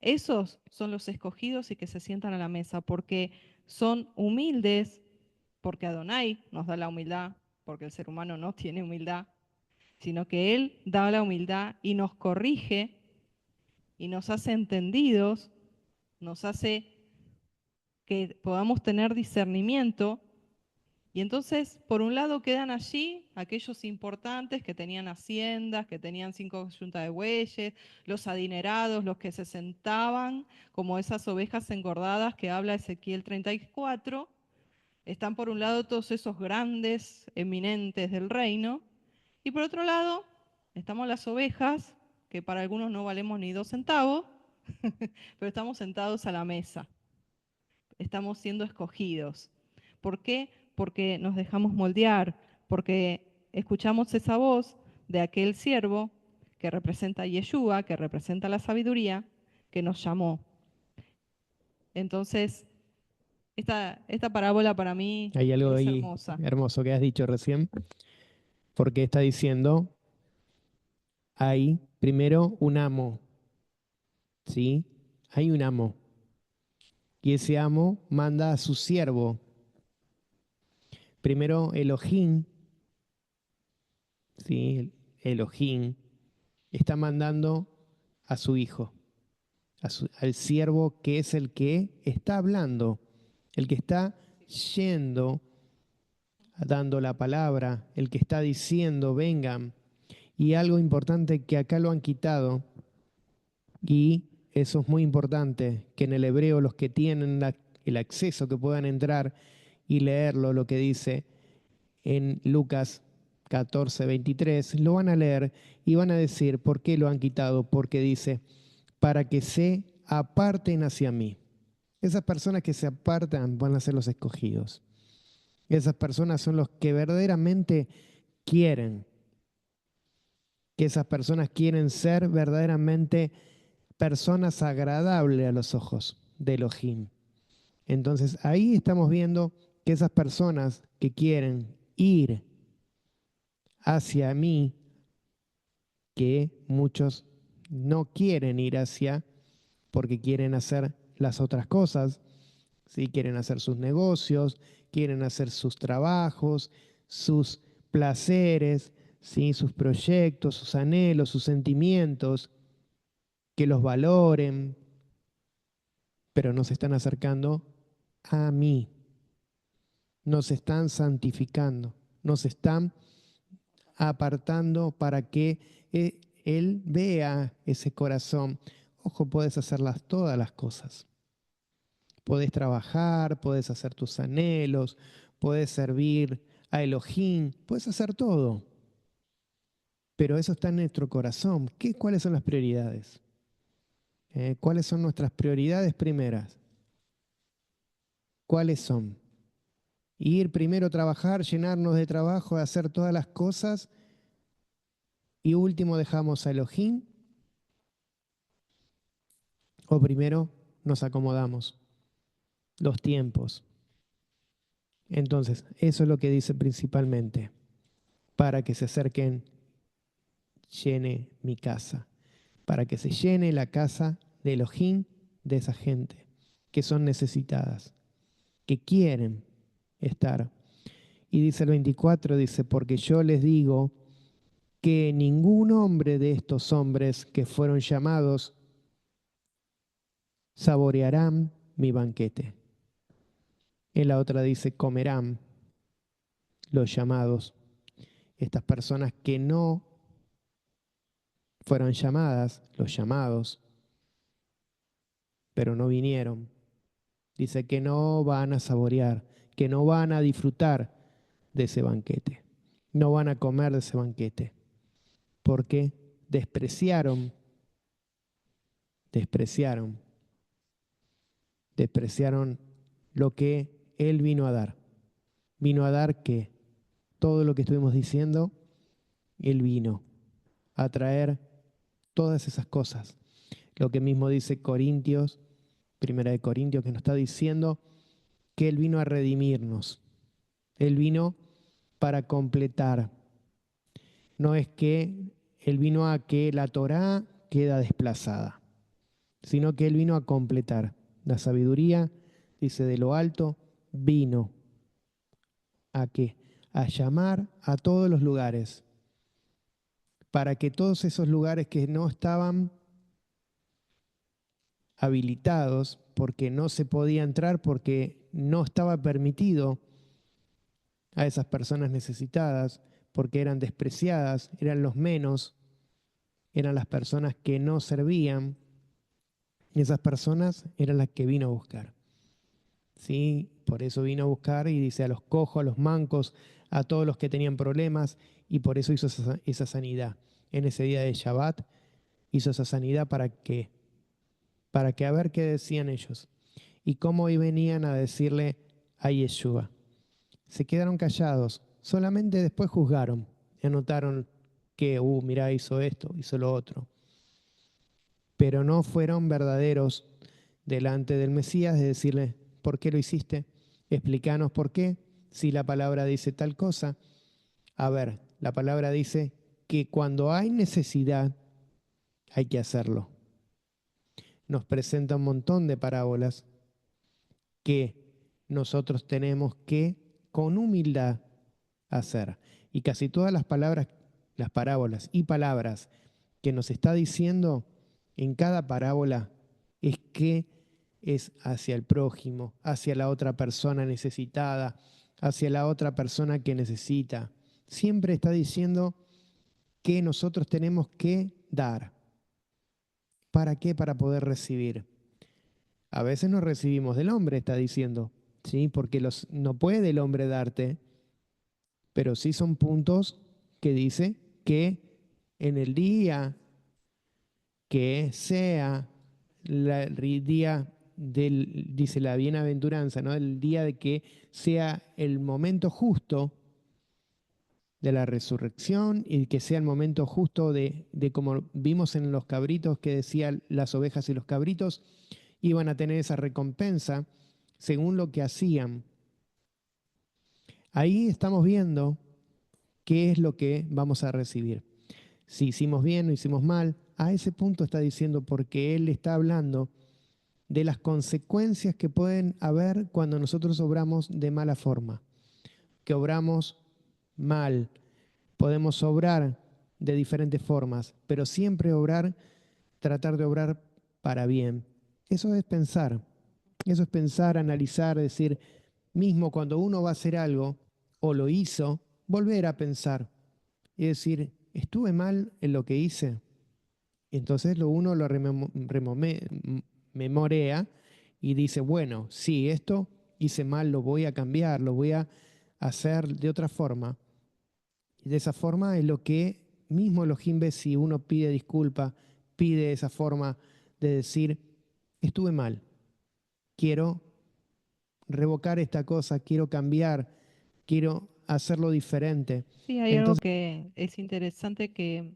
Speaker 2: Esos son los escogidos y que se sientan a la mesa porque son humildes, porque Adonai nos da la humildad, porque el ser humano no tiene humildad, sino que Él da la humildad y nos corrige y nos hace entendidos, nos hace que podamos tener discernimiento. Y entonces, por un lado, quedan allí aquellos importantes que tenían haciendas, que tenían 5 yuntas de bueyes, los adinerados, los que se sentaban como esas ovejas engordadas que habla Ezequiel 34. Están por un lado todos esos grandes eminentes del reino, y por otro lado estamos las ovejas, que para algunos no valemos ni 2 centavos, pero estamos sentados a la mesa, estamos siendo escogidos. ¿Por qué? Porque nos dejamos moldear, porque escuchamos esa voz de aquel siervo que representa a Yeshua, que representa la sabiduría, que nos llamó. Entonces, esta parábola para mí
Speaker 1: Hay algo
Speaker 2: es
Speaker 1: ahí
Speaker 2: hermosa.
Speaker 1: hermoso que has dicho recién, porque está diciendo, hay primero un amo, ¿sí? Hay un amo, y ese amo manda a su siervo. Primero Elohim, ¿sí? Elohim está mandando a su hijo, al siervo que es el que está hablando, el que está yendo, dando la palabra, el que está diciendo, vengan. Y algo importante que acá lo han quitado, y eso es muy importante, que en el hebreo los que tienen el acceso, que puedan entrar y leerlo, lo que dice en Lucas 14:23, lo van a leer y van a decir, ¿por qué lo han quitado? Porque dice, para que se aparten hacia mí. Esas personas que se apartan van a ser los escogidos. Esas personas son los que verdaderamente quieren, que esas personas quieren ser verdaderamente personas agradables a los ojos de Elohim. Entonces ahí estamos viendo que esas personas que quieren ir hacia mí, que muchos no quieren ir hacia porque quieren hacer las otras cosas, ¿sí? Quieren hacer sus negocios, quieren hacer sus trabajos, sus placeres, ¿sí? Sus proyectos, sus anhelos, sus sentimientos, que los valoren, pero no se están acercando a mí, nos están santificando, nos están apartando para que Él vea ese corazón. Ojo, puedes hacerlas todas las cosas. Podés trabajar, podés hacer tus anhelos, podés servir a Elohim, puedes hacer todo. Pero eso está en nuestro corazón. ¿Cuáles son las prioridades? ¿Cuáles son nuestras prioridades primeras? ¿Cuáles son? Ir primero a trabajar, llenarnos de trabajo, hacer todas las cosas y último dejamos a Elohim, o primero nos acomodamos los tiempos. Entonces, eso es lo que dice principalmente, para que se acerquen, llene mi casa, para que se llene la casa de Elohim, de esa gente que son necesitadas, que quieren estar. Y dice el 24, dice, porque yo les digo que ningún hombre de estos hombres que fueron llamados saborearán mi banquete. En la otra dice, comerán los llamados, estas personas que no fueron llamadas, los llamados, pero no vinieron. Dice que no van a saborear, que no van a disfrutar de ese banquete, no van a comer de ese banquete, porque despreciaron, despreciaron, despreciaron lo que Él vino a dar. Vino a dar que todo lo que estuvimos diciendo, Él vino a traer todas esas cosas. Lo que mismo dice Corintios, Primera de Corintios, que nos está diciendo que Él vino a redimirnos. Él vino para completar. No es que Él vino a que la Torá queda desplazada, sino que Él vino a completar. La sabiduría, dice, de lo alto, vino a qué? A llamar a todos los lugares, para que todos esos lugares que no estaban habilitados, porque no se podía entrar, porque no estaba permitido a esas personas necesitadas, porque eran despreciadas, eran los menos, eran las personas que no servían, y esas personas eran las que vino a buscar. ¿Sí? Por eso vino a buscar y dice a los cojos, a los mancos, a todos los que tenían problemas, y por eso hizo esa sanidad. En ese día de Shabbat hizo esa sanidad para que a ver qué decían ellos y cómo hoy venían a decirle a Yeshua. Se quedaron callados, solamente después juzgaron, y anotaron que, mirá, hizo esto, hizo lo otro, pero no fueron verdaderos delante del Mesías de decirle, ¿por qué lo hiciste? Explícanos por qué, si la palabra dice tal cosa. A ver, la palabra dice que cuando hay necesidad hay que hacerlo. Nos presenta un montón de parábolas que nosotros tenemos que con humildad hacer. Y casi todas las palabras, las parábolas y palabras que nos está diciendo en cada parábola es que es hacia el prójimo, hacia la otra persona necesitada, hacia la otra persona que necesita. Siempre está diciendo que nosotros tenemos que dar. ¿Para qué? Para poder recibir. A veces no recibimos del hombre, está diciendo, ¿sí? Porque no puede el hombre darte, pero sí son puntos que dice que en el día que sea el día dice la bienaventuranza, ¿no? El día de que sea el momento justo de la resurrección y que sea el momento justo de como vimos en los cabritos que decían las ovejas y los cabritos iban a tener esa recompensa según lo que hacían. Ahí estamos viendo qué es lo que vamos a recibir. Si hicimos bien o hicimos mal, a ese punto está diciendo porque él está hablando de las consecuencias que pueden haber cuando nosotros obramos de mala forma, que obramos mal. Podemos obrar de diferentes formas, pero siempre obrar, tratar de obrar para bien. Eso es pensar, analizar, decir, mismo cuando uno va a hacer algo o lo hizo, volver a pensar y decir, estuve mal en lo que hice. Entonces uno lo memorea y dice, bueno, sí, esto hice mal, lo voy a cambiar, lo voy a hacer de otra forma. Y de esa forma es lo que mismo Elohim ve si uno pide disculpa, pide esa forma de decir, estuve mal, quiero revocar esta cosa, quiero cambiar, quiero hacerlo diferente.
Speaker 2: Sí, hay algo
Speaker 1: Entonces,
Speaker 2: que es interesante que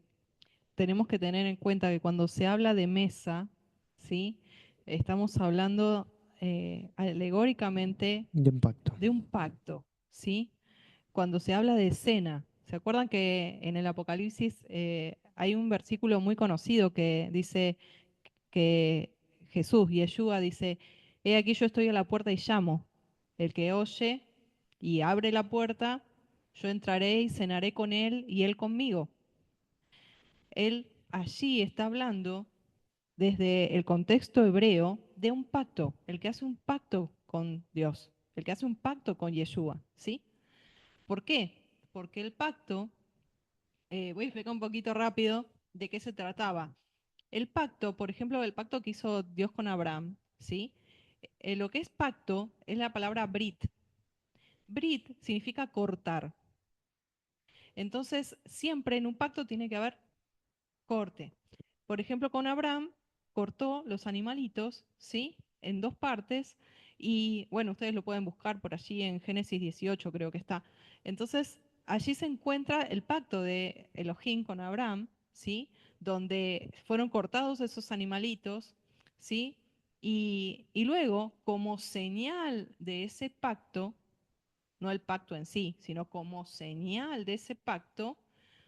Speaker 2: tenemos que tener en cuenta que cuando se habla de mesa, ¿sí? Estamos hablando alegóricamente
Speaker 1: de impacto.
Speaker 2: de un pacto, ¿sí? Cuando se habla de cena, ¿se acuerdan que en el Apocalipsis hay un versículo muy conocido que dice que Jesús, Yeshua, dice, he aquí yo estoy a la puerta y llamo, el que oye y abre la puerta, yo entraré y cenaré con él y él conmigo. él allí está hablando desde el contexto hebreo de un pacto, el que hace un pacto con Dios, el que hace un pacto con Yeshua, ¿sí? ¿Por qué? Porque el pacto, voy a explicar un poquito rápido de qué se trataba. El pacto, por ejemplo, el pacto que hizo Dios con Abraham, ¿sí? Lo que es pacto es la palabra brit. Brit significa cortar. Entonces, siempre en un pacto tiene que haber corte. Por ejemplo, con Abraham cortó los animalitos, ¿sí? En dos partes. Y bueno, ustedes lo pueden buscar por allí en Génesis 18, creo que está. Entonces, allí se encuentra el pacto de Elohim con Abraham, ¿sí? Donde fueron cortados esos animalitos, ¿sí? Y luego, como señal de ese pacto, no el pacto en sí, sino como señal de ese pacto,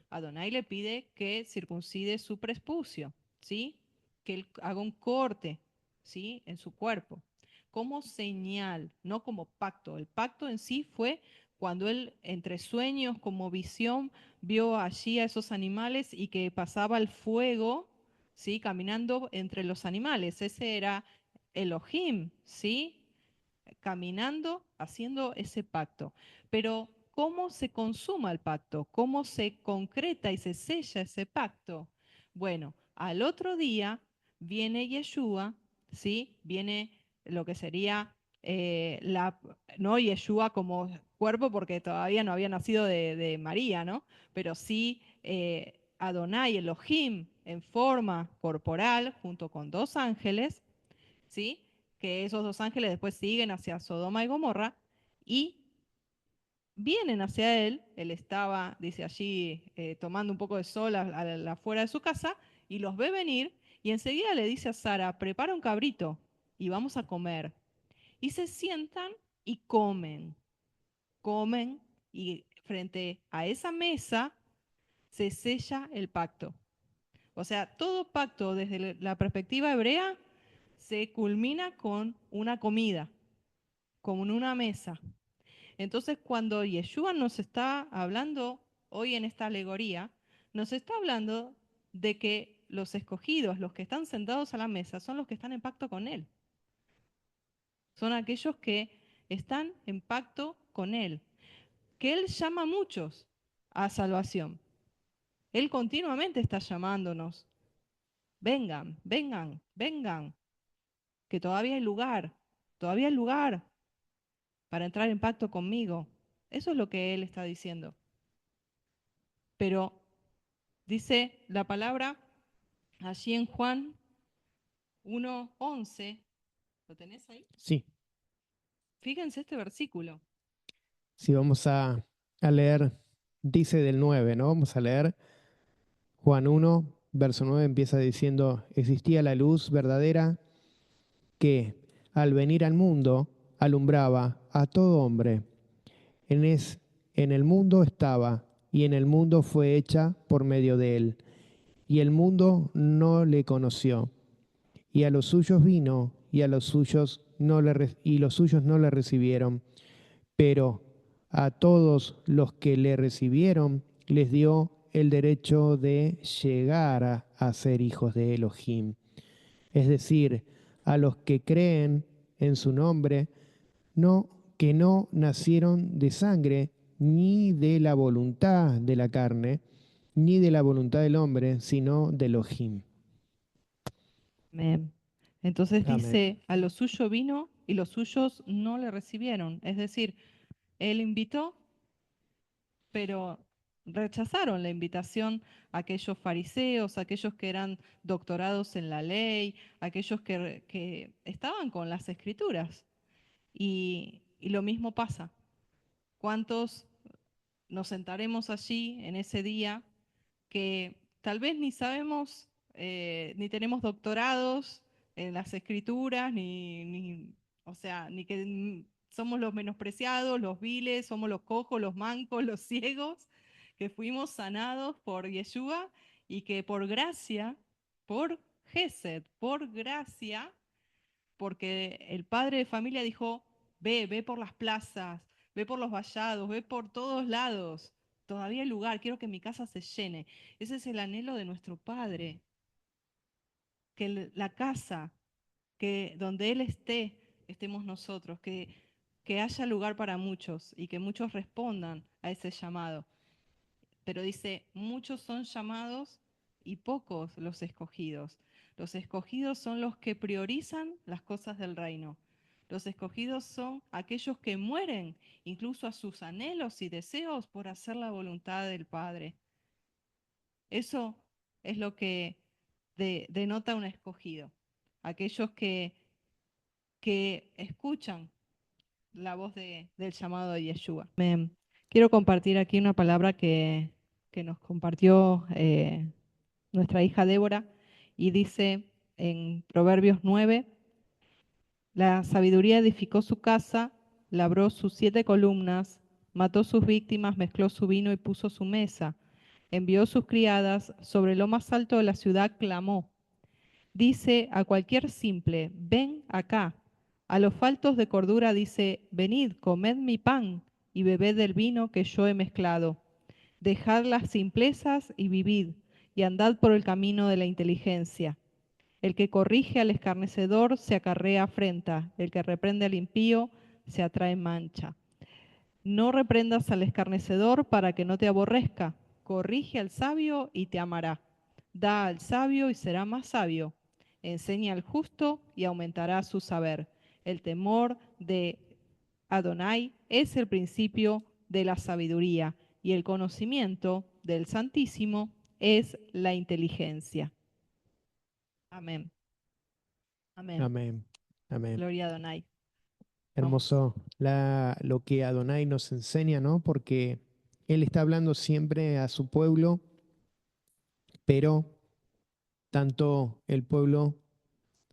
Speaker 2: Adonai le pide que circuncide su prespucio, ¿sí? Que él haga un corte, ¿sí? En su cuerpo, como señal, no como pacto. El pacto en sí fue cuando él, entre sueños, como visión, vio allí a esos animales y que pasaba el fuego, ¿sí? Caminando entre los animales. Ese era Elohim, ¿sí? Caminando, haciendo ese pacto. Pero, ¿cómo se consuma el pacto? ¿Cómo se concreta y se sella ese pacto? Bueno, al otro día viene Yeshua, ¿sí? Viene lo que sería no Yeshua como cuerpo, porque todavía no había nacido de María, ¿no? Pero sí Adonai, Elohim, en forma corporal, junto con dos ángeles, ¿sí? Que esos dos ángeles después siguen hacia Sodoma y Gomorra y vienen hacia él. Él estaba, dice allí, tomando un poco de sol afuera de su casa y los ve venir y enseguida le dice a Sara, prepara un cabrito y vamos a comer. Y se sientan y comen y frente a esa mesa se sella el pacto. O sea, todo pacto desde la perspectiva hebrea se culmina con una comida, como en una mesa. Entonces, cuando Yeshua nos está hablando hoy en esta alegoría, nos está hablando de que los escogidos, los que están sentados a la mesa, son los que están en pacto con Él. Son aquellos que están en pacto con Él. Que Él llama a muchos a salvación. Él continuamente está llamándonos. Vengan, vengan, vengan, que todavía hay lugar para entrar en pacto conmigo. Eso es lo que Él está diciendo. Pero dice la palabra allí en Juan 1:11, ¿lo tenés ahí?
Speaker 1: Sí,
Speaker 2: Fíjense este versículo.
Speaker 1: sí, vamos a leer, dice del 9, ¿no? Vamos a leer Juan 1, verso 9, empieza diciendo, existía la luz verdadera que al venir al mundo alumbraba a todo hombre. En, es, en el mundo estaba y en el mundo fue hecha por medio de él. Y el mundo no le conoció. Y a los suyos vino y a los suyos y los suyos no le recibieron. Pero a todos los que le recibieron les dio el derecho de llegar a ser hijos de Elohim, es decir, a los que creen en su nombre, no que no nacieron de sangre, ni de la voluntad de la carne, ni de la voluntad del hombre, sino de Elohim.
Speaker 2: Amén. Entonces
Speaker 1: Amén.
Speaker 2: dice, a lo suyo vino y los suyos no le recibieron. Es decir, él invitó, pero rechazaron la invitación a aquellos fariseos, aquellos que eran doctorados en la ley, aquellos que estaban con las escrituras. Y lo mismo pasa. ¿Cuántos nos sentaremos allí en ese día que tal vez ni sabemos, ni tenemos doctorados en las escrituras, o sea, ni que somos los menospreciados, los viles, somos los cojos, los mancos, los ciegos, que fuimos sanados por Yeshua y que por gracia, por Gesed, por gracia, porque el padre de familia dijo, ve por las plazas, ve por los vallados, ve por todos lados, todavía hay lugar, quiero que mi casa se llene. Ese es el anhelo de nuestro Padre, que la casa, que donde Él esté, estemos nosotros, que haya lugar para muchos y que muchos respondan a ese llamado. Pero dice, muchos son llamados y pocos los escogidos. Los escogidos son los que priorizan las cosas del reino. Los escogidos son aquellos que mueren incluso a sus anhelos y deseos por hacer la voluntad del Padre. Eso es lo que denota un escogido. Aquellos que escuchan la voz del llamado de Yeshua. Quiero compartir aquí una palabra que nos compartió nuestra hija Débora y dice en Proverbios 9, la sabiduría edificó su casa, labró sus 7 columnas, mató sus víctimas, mezcló su vino y puso su mesa, envió sus criadas, sobre lo más alto de la ciudad clamó. Dice a cualquier simple, ven acá. A los faltos de cordura dice, venid, comed mi pan y bebed del vino que yo he mezclado. Dejad las simplezas y vivid, y andad por el camino de la inteligencia. El que corrige al escarnecedor se acarrea afrenta, el que reprende al impío se atrae mancha. No reprendas al escarnecedor para que no te aborrezca. Corrige al sabio y te amará. Da al sabio y será más sabio. Enseña al justo y aumentará su saber. El temor de Adonai es el principio de la sabiduría y el conocimiento del Santísimo es la inteligencia. Amén. Amén.
Speaker 1: Amén. Amén.
Speaker 2: Gloria a Adonai. Vamos.
Speaker 1: Hermoso lo que Adonai nos enseña, ¿no? Porque Él está hablando siempre a su pueblo, pero tanto el pueblo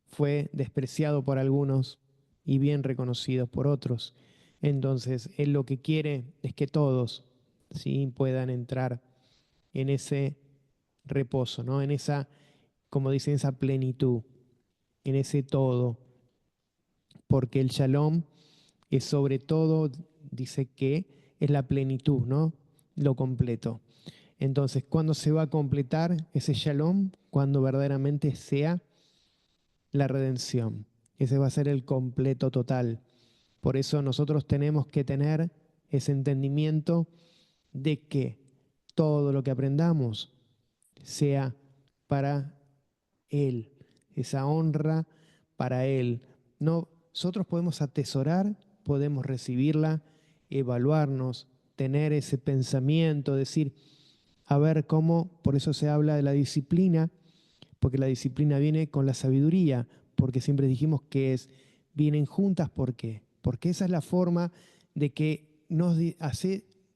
Speaker 1: fue despreciado por algunos y bien reconocido por otros. Entonces, Él lo que quiere es que todos, ¿sí?, puedan entrar en ese reposo, ¿no? En esa, como dicen, esa plenitud, en ese todo, porque el shalom es sobre todo, dice que es la plenitud, ¿no? Lo completo. Entonces, ¿cuándo se va a completar ese shalom? Cuando verdaderamente sea la redención. Ese va a ser el completo total. Por eso nosotros tenemos que tener ese entendimiento de que todo lo que aprendamos sea para Él, esa honra para Él. No, nosotros podemos atesorar, podemos recibirla, evaluarnos, tener ese pensamiento, decir, a ver cómo, por eso se habla de la disciplina, porque la disciplina viene con la sabiduría, porque siempre dijimos que vienen juntas, ¿por qué? Porque esa es la forma de que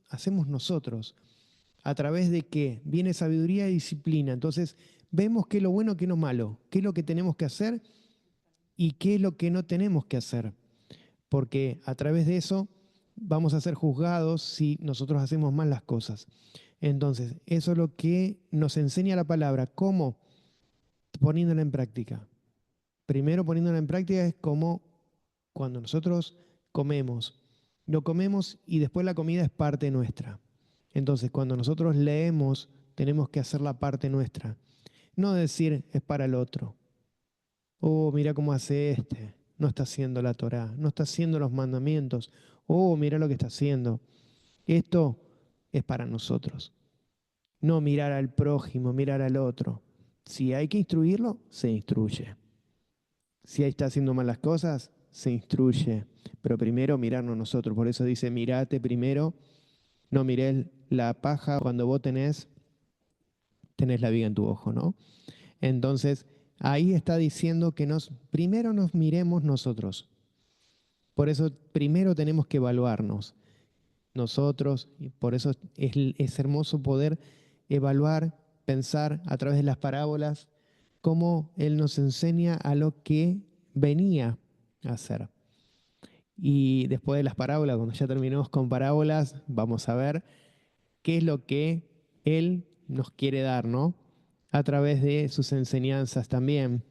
Speaker 1: hacemos nosotros, a través de que viene sabiduría y disciplina. Entonces, vemos qué es lo bueno, qué es lo malo, qué es lo que tenemos que hacer y qué es lo que no tenemos que hacer. Porque a través de eso vamos a ser juzgados si nosotros hacemos mal las cosas. Entonces, eso es lo que nos enseña la palabra. ¿Cómo? Poniéndola en práctica. Primero poniéndola en práctica es como cuando nosotros comemos. Lo comemos y después la comida es parte nuestra. Entonces, cuando nosotros leemos, tenemos que hacer la parte nuestra. No decir es para el otro. Oh, mira cómo hace este. No está haciendo la Torá, no está haciendo los mandamientos. Oh, mira lo que está haciendo. Esto es para nosotros. No mirar al prójimo, mirar al otro. Si hay que instruirlo, se instruye. Si está haciendo malas cosas, se instruye. Pero primero mirarnos nosotros. Por eso dice, mirate primero, no mires la paja cuando vos tenés la viga en tu ojo, ¿no? Entonces, ahí está diciendo que primero nos miremos nosotros. Por eso primero tenemos que evaluarnos nosotros, y por eso es hermoso poder evaluar, pensar a través de las parábolas, cómo Él nos enseña a lo que venía a hacer. Y después de las parábolas, cuando ya terminemos con parábolas, vamos a ver qué es lo que Él nos quiere dar, ¿no? A través de sus enseñanzas también.